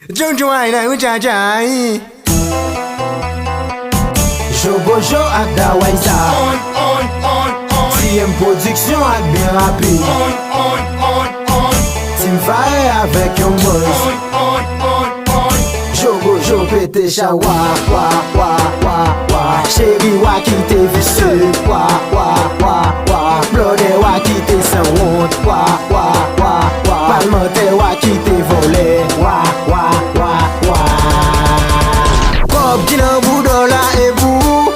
Jonjo ay na ujajay Jobojo ak da wayza TM Production ak bien rapide Team Fire avec yon boss Jobojo pete cha wa wa wa wa wa Chéri wa ki te visse wa wa wa wa Blode wa ki te sans honte wa wa wa wa Palmente wa ki te volé wa wa wa wa Kob ki nan bou dola e bou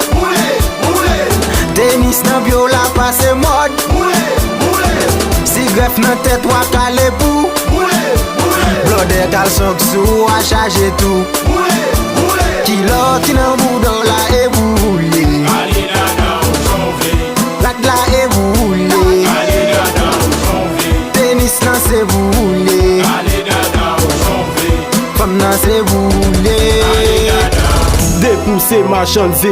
Tennis nan bio la passe mode Si gref nan tête wak ale pou Blode kalson ksou a charge tout Kilo ki nan bou dola e boule Lak la e boule Tennis nan se boule Femme nan se boule Depousse machanze,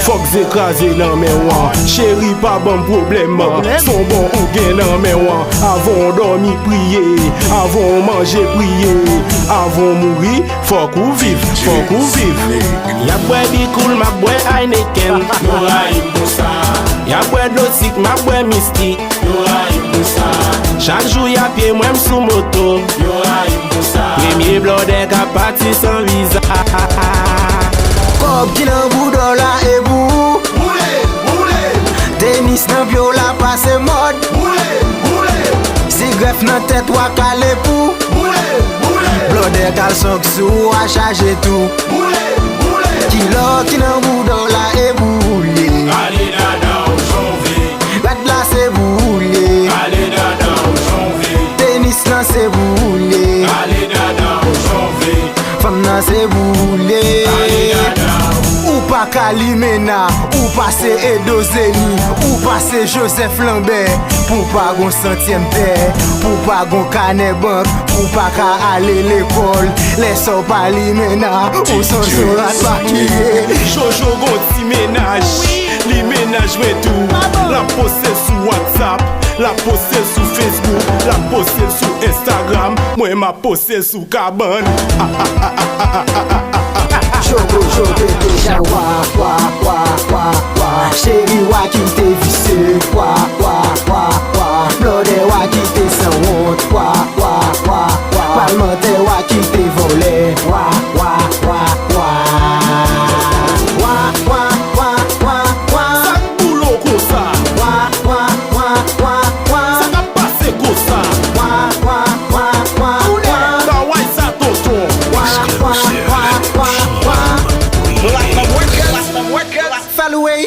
fok zekraze nan men wan Chéri pa bon problème, son bon ou gen nan men wan Avon dormi priye, avon manje priye Avon mouri, fok ou viv, fok ou viv Ya bwe bi koul, ma bwe Heineken Yo a im bousa Ya bwe dosik, ma bwe mystique Yo a im bousa Chak jou ya pie mwen sou moto Yo a im bousa Premier blode ka pati san visa Kob ki nan bou dola e bou Tennis nan bio la passe mode Si gref nan tête wak ale pou Blode kalson ksou a charge tout Kilo ki nan bou dola e boule Ale dada ou janvier Lak la se boule Ale dada ou janvier Tennis nan se boule Ale dada ou janvier Femme nan se boule Ou pa Kalimena, ou pase Edo Zeni Ou pase Joseph Lambert Pou pa gon 100e pè Pou pa gon kane bank Pou pa ka ale l'école Leso Palimena Ou son sorat pa kiye Jojo gon ti menaj, li menaj mwen tou La pose sou WhatsApp, la pose sou Facebook La pose sou Instagram, mwen ma pose sou kaban Jobojo pete cha wa wa wa wa wa Chéri wa ki te visse wa wa wa wa Blode wa ki te sans honte wa wa wa wa Palmente wa ki te volé wa wa wa wa Wa wa wa wa wa Sak boulot kon sa, Wa wa wa wa wa sak a pase kon sa Wa wa wa wa wa Da way sa tonton Wa wa wa wa wa Fall away